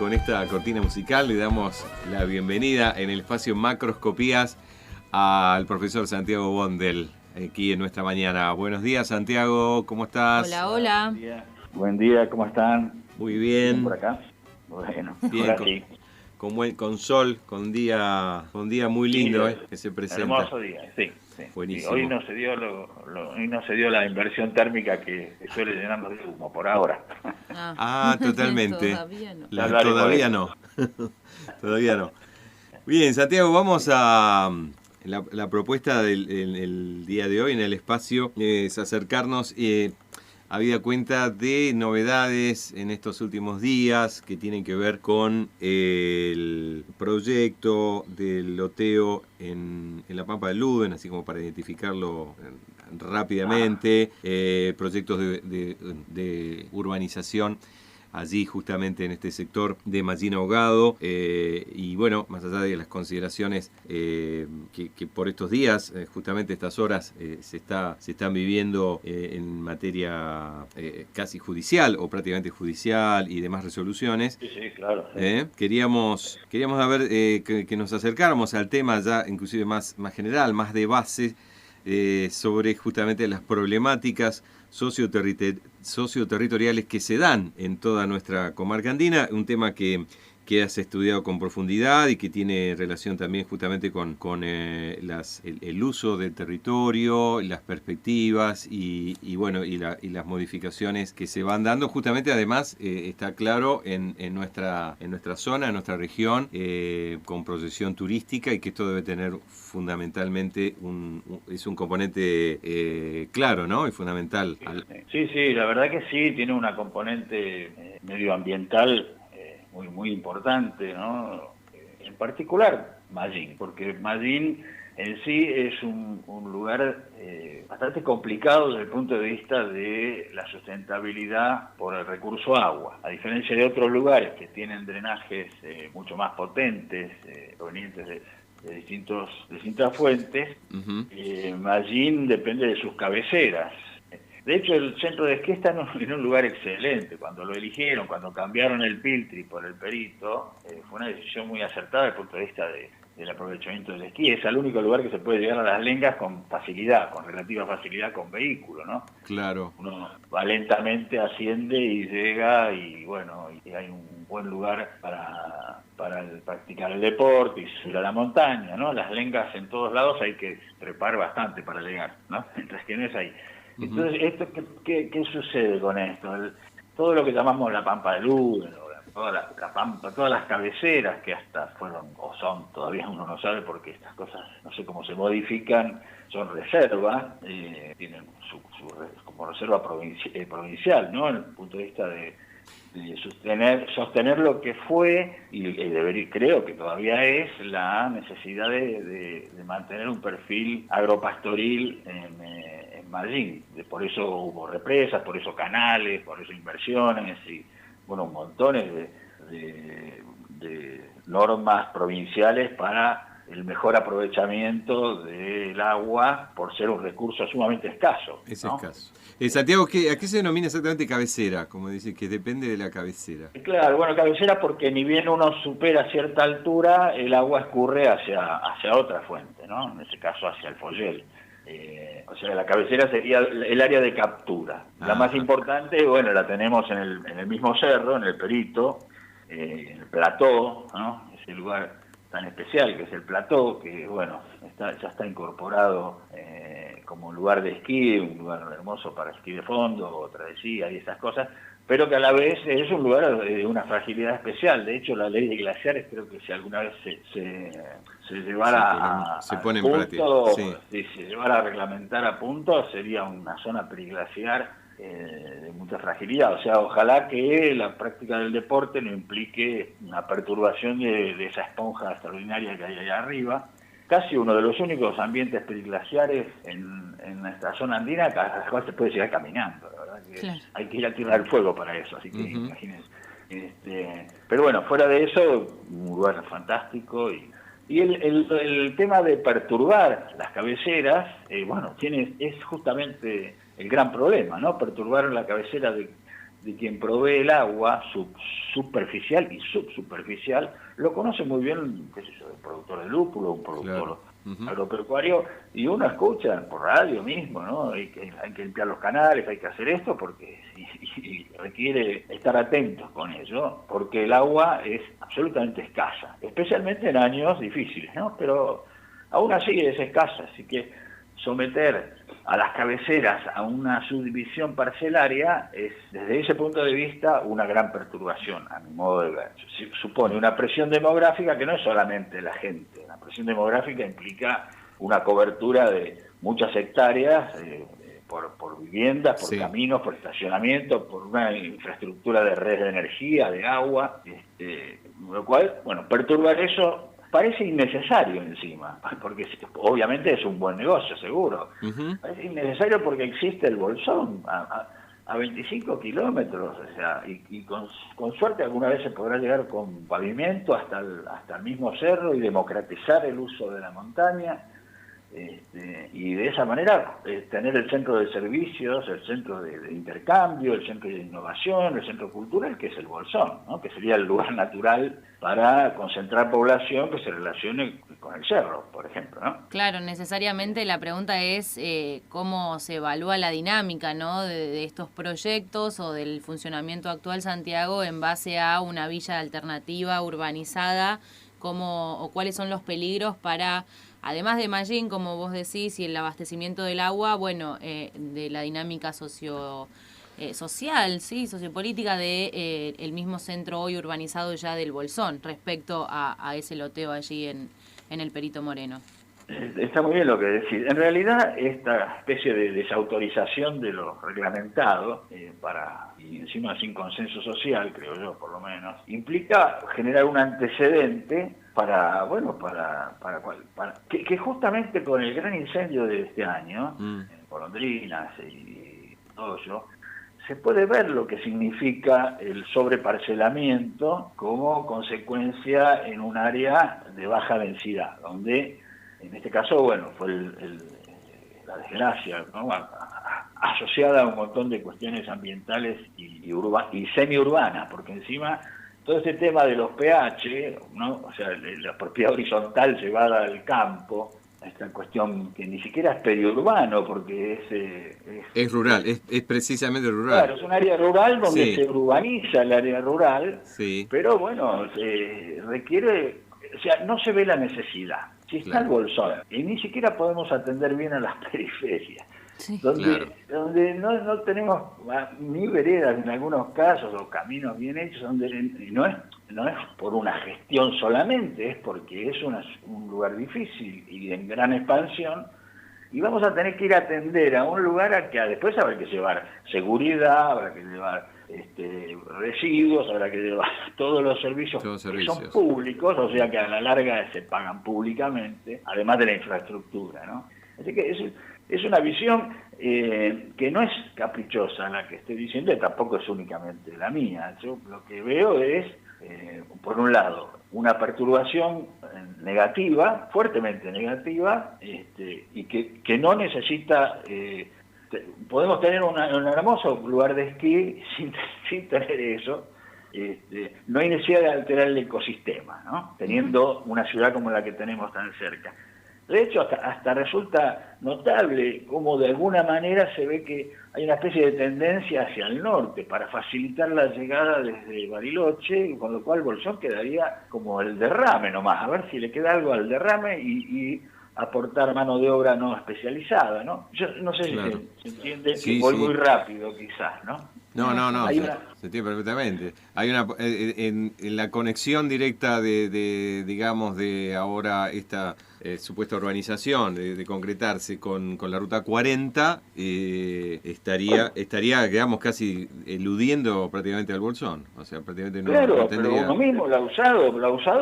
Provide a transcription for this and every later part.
con esta cortina musical le damos la bienvenida en el espacio Macroscopías al profesor Santiago Bondel, aquí en nuestra mañana. Buenos días, Santiago, ¿cómo estás? Hola, hola. Buen día, ¿cómo están? Muy bien. ¿Por acá? Bueno, bien, ahora sí. Con sol, con día muy lindo, Sí, que se presenta. Hermoso día, sí. Buenísimo. Sí, hoy no se dio la inversión térmica que suele llenarnos de humo por ahora. Totalmente. Todavía no. Todavía no. Todavía no. Bien, Santiago, vamos a la propuesta del día de hoy en el espacio es acercarnos habida cuenta de novedades en estos últimos días que tienen que ver con el proyecto del loteo en la Pampa del Luden, así como para identificarlo rápidamente, proyectos de urbanización allí justamente en este sector de Mallín Ahogado, y bueno, más allá de las consideraciones que por estos días, justamente estas horas, se están viviendo en materia casi judicial o prácticamente judicial y demás resoluciones. Sí, claro. Sí. Queríamos ver que nos acercáramos al tema ya inclusive más general, más de base, sobre justamente las problemáticas socioterritoriales que se dan en toda nuestra comarca andina, un tema que has estudiado con profundidad y que tiene relación también justamente con el uso del territorio, las perspectivas y las modificaciones que se van dando. Justamente además está claro en nuestra zona, en nuestra región, con proyección turística, y que esto debe tener fundamentalmente es un componente claro, ¿no? Y fundamental. Sí, la verdad que sí, tiene una componente medioambiental muy importante, ¿no? En particular Mallín, porque Mallín en sí es un lugar bastante complicado desde el punto de vista de la sustentabilidad por el recurso agua. A diferencia de otros lugares que tienen drenajes mucho más potentes, provenientes de distintas fuentes, Mallín depende de sus cabeceras. De hecho, el centro de esquí está en un lugar excelente. Cuando lo eligieron, cuando cambiaron el Piltri por el Perito, fue una decisión muy acertada desde el punto de vista del aprovechamiento del esquí. Es el único lugar que se puede llegar a las lengas con facilidad, con relativa facilidad con vehículo, ¿no? Claro. Uno va lentamente, asciende y llega, y bueno, y hay un buen lugar para practicar el deporte y subir a la montaña, ¿no? Las lengas en todos lados hay que trepar bastante para llegar, ¿no? Mientras que no es ahí. Entonces, ¿qué sucede con esto? Todo lo que llamamos la Pampa del Luden, la Pampa, todas las cabeceras que hasta fueron o son, todavía uno no sabe porque estas cosas, no sé cómo se modifican, son reservas, tienen como reserva provincial, ¿no? En el punto de vista de sostener lo que fue y creo que todavía es la necesidad de mantener un perfil agropastoril en Mallín. Por eso hubo represas, por eso canales, por eso inversiones y bueno, montones de normas provinciales para el mejor aprovechamiento del agua por ser un recurso sumamente escaso. Es ¿no? escaso. Santiago, ¿a qué se denomina exactamente cabecera? Como dice, que depende de la cabecera. Claro, bueno, cabecera porque ni bien uno supera cierta altura, el agua escurre hacia otra fuente, ¿no? En este caso hacia el Follel. O sea, la cabecera sería el área de captura. La más importante, bueno, la tenemos en el mismo cerro, en el Perito, en el Plató, ¿no? Ese lugar tan especial que es el Plató, que bueno, ya está incorporado como un lugar de esquí, un lugar hermoso para esquí de fondo, o travesía y esas cosas, pero que a la vez es un lugar de una fragilidad especial. De hecho, la ley de glaciares creo que si alguna vez se llevara se pone en práctica, si se llevara a reglamentar a punto, sería una zona periglaciar de mucha fragilidad. O sea, ojalá que la práctica del deporte no implique una perturbación de esa esponja extraordinaria que hay allá arriba. Casi uno de los únicos ambientes periglaciares en nuestra zona andina, a la cual se puede llegar caminando, la verdad que claro. Hay que ir a tirar el fuego para eso, así que imagínense. Pero bueno, fuera de eso, un lugar fantástico. Y el tema de perturbar las cabeceras, bueno, es justamente el gran problema, ¿no? Perturbar la cabecera de quien provee el agua superficial y subsuperficial, lo conoce muy bien, qué sé yo, un productor de lúpulo, un productor agropecuario, y uno escucha por radio mismo, ¿no? Hay que limpiar los canales, hay que hacer esto, porque y requiere estar atentos con ello, porque el agua es absolutamente escasa, especialmente en años difíciles, ¿no? Pero aún así es escasa, así que someter a las cabeceras a una subdivisión parcelaria es, desde ese punto de vista, una gran perturbación, a mi modo de ver. Supone una presión demográfica que no es solamente la gente, la presión demográfica implica una cobertura de muchas hectáreas por viviendas, por caminos, por estacionamiento, por una infraestructura de red de energía, de agua, lo cual, bueno, perturbar eso parece innecesario encima, porque obviamente es un buen negocio, seguro. Parece innecesario porque existe el bolsón a 25 kilómetros, o sea, y con suerte alguna vez se podrá llegar con pavimento hasta el mismo cerro y democratizar el uso de la montaña. Y de esa manera tener el centro de servicios, el centro de intercambio, el centro de innovación, el centro cultural, que es el Bolsón, ¿no? Que sería el lugar natural para concentrar población que se relacione con el cerro, por ejemplo, ¿no? Claro, necesariamente la pregunta es cómo se evalúa la dinámica, ¿no? de estos proyectos o del funcionamiento actual Santiago en base a una villa alternativa urbanizada, o cuáles son los peligros para, además de Mallín, como vos decís, y el abastecimiento del agua, bueno, de la dinámica social, ¿sí? Sociopolítica de el mismo centro hoy urbanizado ya del Bolsón, respecto a ese loteo allí en el Perito Moreno. Está muy bien lo que decís. En realidad, esta especie de desautorización de lo reglamentado, y encima sin consenso social, creo yo, por lo menos, implica generar un antecedente para que justamente con el gran incendio de este año, en Golondrinas y Hoyo, se puede ver lo que significa el sobreparcelamiento como consecuencia en un área de baja densidad, donde en este caso, bueno, fue la desgracia, ¿no? Asociada a un montón de cuestiones ambientales y semiurbanas, porque encima todo este tema de los pH, ¿no? O sea, la propiedad horizontal llevada al campo, esta cuestión que ni siquiera es periurbano, porque es rural, es precisamente rural. Claro, es un área rural donde se urbaniza el área rural, pero bueno, requiere, o sea, no se ve la necesidad. Si está el Bolsón, y ni siquiera podemos atender bien a las periferias, donde no tenemos ni veredas en algunos casos, o caminos bien hechos, donde no es por una gestión solamente, es porque es un lugar difícil y en gran expansión, y vamos a tener que ir a atender a un lugar a que después habrá que llevar seguridad, habrá que llevar residuos, habrá que llevar todos los servicios que son públicos, o sea que a la larga se pagan públicamente, además de la infraestructura, ¿no? Así que es una visión que no es caprichosa la que estoy diciendo, y tampoco es únicamente la mía. Yo lo que veo es, por un lado, una perturbación negativa, fuertemente negativa, y que no necesita... podemos tener un hermoso lugar de esquí sin tener eso. No hay necesidad de alterar el ecosistema, ¿no? Teniendo una ciudad como la que tenemos tan cerca. De hecho, hasta resulta notable cómo de alguna manera se ve que hay una especie de tendencia hacia el norte para facilitar la llegada desde Bariloche, con lo cual Bolsón quedaría como el derrame nomás, a ver si le queda algo al derrame y aportar mano de obra no especializada, ¿no? Yo no sé si se entiende, voy muy rápido quizás, ¿no? No, se entiende perfectamente. Hay una en la conexión directa digamos, de ahora esta supuesta urbanización, de concretarse con la ruta 40, estaría, digamos, casi eludiendo prácticamente al Bolsón. O sea, prácticamente no tendría... pero uno mismo lo ha usado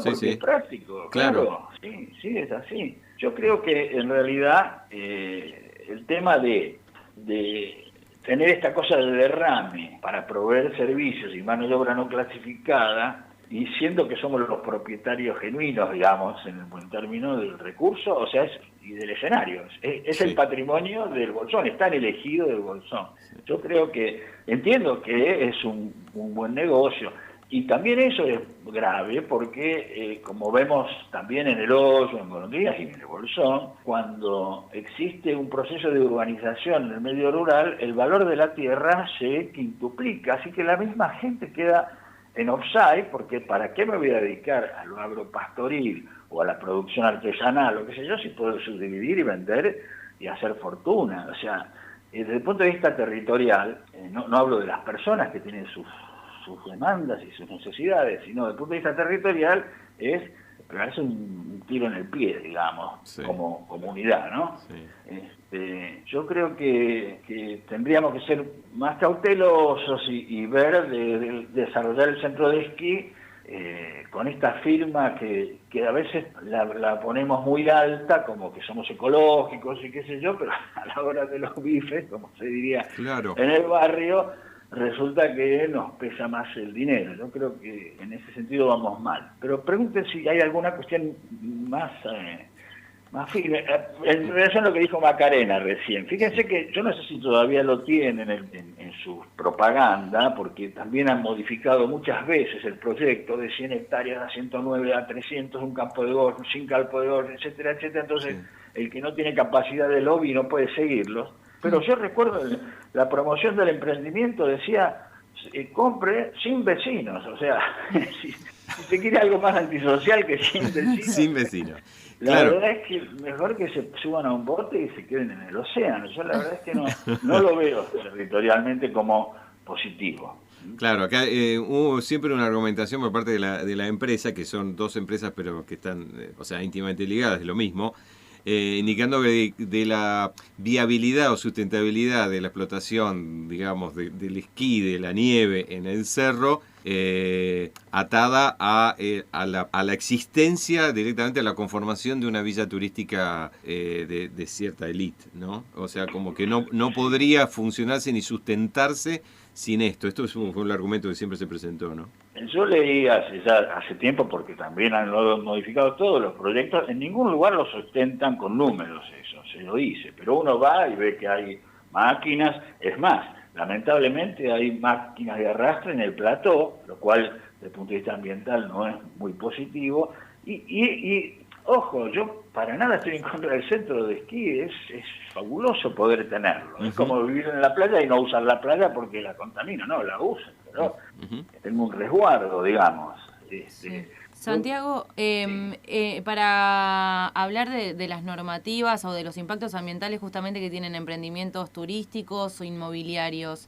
porque es práctico. Claro, sí, es así. Yo creo que en realidad el tema de tener esta cosa de derrame para proveer servicios y mano de obra no clasificada y siendo que somos los propietarios genuinos, digamos, en el buen término del recurso, o sea, y del escenario. Es Sí. el patrimonio del Bolsón, está en el ejido del Bolsón. Yo creo que, entiendo que es un buen negocio, y también eso es grave porque, como vemos también en el Hoyo, en Golondrinas y en el Bolsón, cuando existe un proceso de urbanización en el medio rural, el valor de la tierra se quintuplica, así que la misma gente queda en offside, porque ¿para qué me voy a dedicar a lo agropastoril o a la producción artesanal, o qué sé yo, si puedo subdividir y vender y hacer fortuna? O sea, desde el punto de vista territorial, no hablo de las personas que tienen sus demandas y sus necesidades, sino desde el punto de vista territorial es pegarse un tiro en el pie, digamos, Sí. como comunidad, ¿no? Sí. Yo creo que tendríamos que ser más cautelosos y ver de desarrollar el centro de esquí con esta firma que a veces la ponemos muy alta, como que somos ecológicos y qué sé yo, pero a la hora de los bifes, como se diría Claro. en el barrio, resulta que nos pesa más el dinero. Yo creo que en ese sentido vamos mal. Pero pregunten si hay alguna cuestión más firme. En relación a lo que dijo Macarena recién, fíjense que yo no sé si todavía lo tienen en su propaganda, porque también han modificado muchas veces el proyecto de 100 hectáreas a 109 a 300, un campo de golf, sin campo de golf, etcétera, etcétera. Entonces, sí, el que no tiene capacidad de lobby no puede seguirlos. Pero yo recuerdo la promoción del emprendimiento decía, compre sin vecinos, o sea, si se quiere algo más antisocial que sin vecinos. Sin vecinos. La Claro. verdad es que mejor que se suban a un bote y se queden en el océano. Yo la verdad es que no lo veo territorialmente como positivo. Claro, acá hubo siempre una argumentación por parte de la empresa, que son dos empresas pero que están, o sea, íntimamente ligadas, de lo mismo, indicando que de la viabilidad o sustentabilidad de la explotación, digamos, del esquí, de la nieve en el cerro, atada a la existencia, directamente a la conformación de una villa turística de cierta élite, ¿no? O sea, como que no podría funcionarse ni sustentarse sin esto. Esto fue un argumento que siempre se presentó, ¿no? Yo leí hace tiempo, porque también han modificado todos los proyectos, en ningún lugar lo sustentan con números eso, se lo dice, pero uno va y ve que hay máquinas, es más, lamentablemente hay máquinas de arrastre en el plató, lo cual desde el punto de vista ambiental no es muy positivo, y ojo, yo para nada estoy en contra del centro de esquí, es fabuloso poder tenerlo. Es como vivir en la playa y no usar la playa porque la contamina, no, la usan, pero tengo un resguardo, digamos. Sí. Santiago, para hablar de las normativas o de los impactos ambientales justamente que tienen emprendimientos turísticos o inmobiliarios,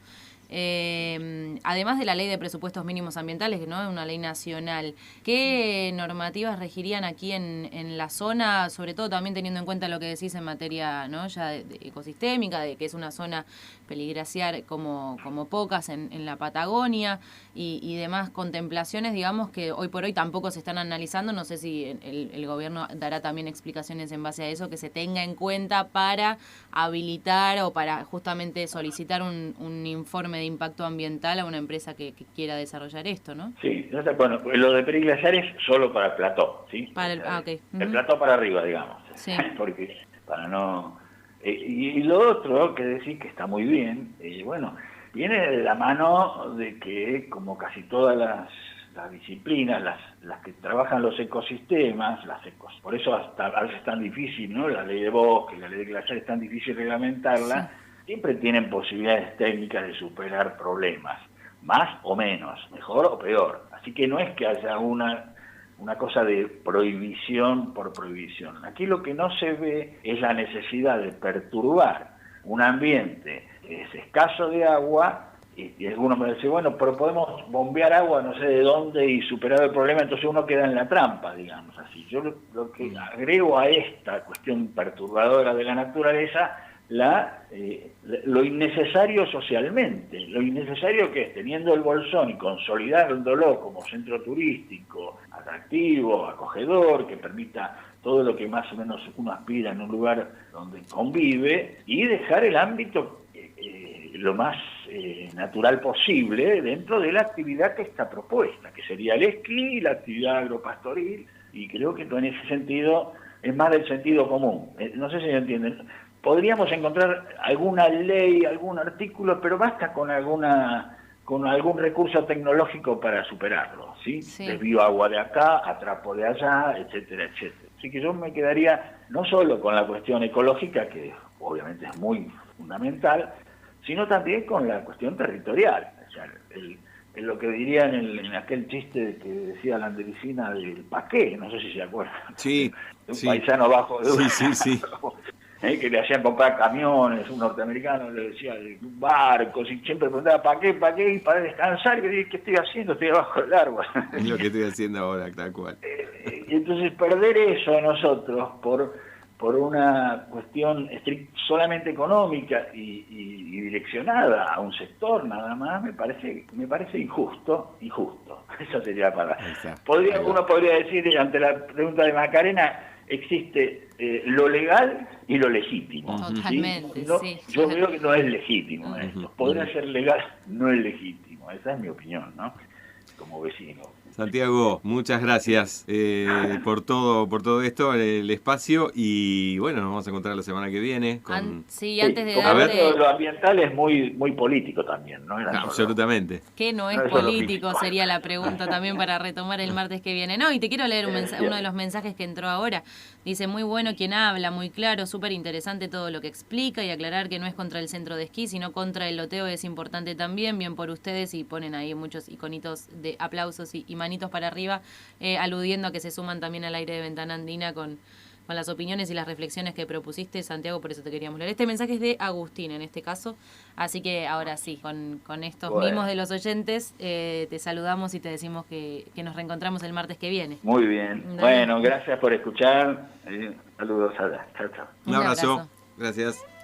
además de la ley de presupuestos mínimos ambientales, que no es una ley nacional, ¿qué normativas regirían aquí en la zona, sobre todo también teniendo en cuenta lo que decís en materia, ¿no?, ya de ecosistémica, de que es una zona peliglaciar como pocas en la Patagonia y demás contemplaciones, digamos, que hoy por hoy tampoco se están analizando? No sé si el gobierno dará también explicaciones en base a eso, que se tenga en cuenta para habilitar o para justamente solicitar un informe de impacto ambiental a una empresa que quiera desarrollar esto, ¿no? Sí, bueno, lo de periglaciar es solo para el plató, ¿sí? Para okay. El plató para arriba, digamos, sí. Porque para no... y lo otro que decís que está muy bien, bueno, viene de la mano de que, como casi todas las disciplinas, las que trabajan los ecosistemas, por eso hasta a veces es tan difícil, ¿no? La ley de bosque, la ley de glaciar es tan difícil reglamentarla, siempre tienen posibilidades técnicas de superar problemas, más o menos, mejor o peor. Así que no es que haya una cosa de prohibición por prohibición. Aquí lo que no se ve es la necesidad de perturbar un ambiente que es escaso de agua, y algunos me dicen, bueno, pero podemos bombear agua no sé de dónde y superar el problema, entonces uno queda en la trampa, digamos así. Yo lo que agrego a esta cuestión perturbadora de la naturaleza, lo innecesario socialmente, lo innecesario que es, teniendo el Bolsón y consolidándolo como centro turístico, atractivo, acogedor, que permita todo lo que más o menos uno aspira en un lugar donde convive, y dejar el ámbito lo más natural posible dentro de la actividad que está propuesta, que sería el esquí y la actividad agropastoril, y creo que en ese sentido es más del sentido común. No sé si me entienden. Podríamos encontrar alguna ley, algún artículo, pero basta con algún recurso tecnológico para superarlo, ¿sí? Sí. Desvío agua de acá, atrapo de allá, etcétera, etcétera. Así que yo me quedaría no solo con la cuestión ecológica, que obviamente es muy fundamental, sino también con la cuestión territorial. O sea, lo que dirían en aquel chiste que decía la Andericina del Paqué, no sé si se acuerdan. Sí, De un sí. paisano bajo de Sí. que le hacían comprar camiones, un norteamericano le decía de barcos, y siempre preguntaba ¿para qué? Y para descansar, ¿qué estoy haciendo? Estoy abajo del árbol. Es lo que estoy haciendo ahora, tal cual. Y entonces perder eso nosotros por una cuestión solamente económica y direccionada a un sector nada más, me parece injusto. Esa sería la palabra. Uno podría decir, ante la pregunta de Macarena, existe lo legal y lo legítimo. Totalmente, ¿sí? sí. Yo veo que no es legítimo esto. Podría ser legal, no es legítimo. Esa es mi opinión, ¿no? Como vecino. Santiago, muchas gracias por todo esto, el espacio, y bueno, nos vamos a encontrar la semana que viene. Sí, antes de como darle... lo ambiental es muy político también, ¿no? Absolutamente. ¿Qué no es político? Sería la pregunta también para retomar el martes que viene. No, y te quiero leer uno de los mensajes que entró ahora. Dice, muy bueno quien habla, muy claro, súper interesante todo lo que explica, y aclarar que no es contra el centro de esquí, sino contra el loteo es importante también, bien por ustedes, y ponen ahí muchos iconitos de aplausos y manitos para arriba, aludiendo a que se suman también al aire de Ventana Andina con las opiniones y las reflexiones que propusiste, Santiago, por eso te queríamos leer. Este mensaje es de Agustín, en este caso, así que ahora sí, con estos mimos de los oyentes, te saludamos y te decimos que nos reencontramos el martes que viene. Muy bien. Dale. Bueno, gracias por escuchar. Saludos allá. Chao, chao. Un abrazo. Gracias.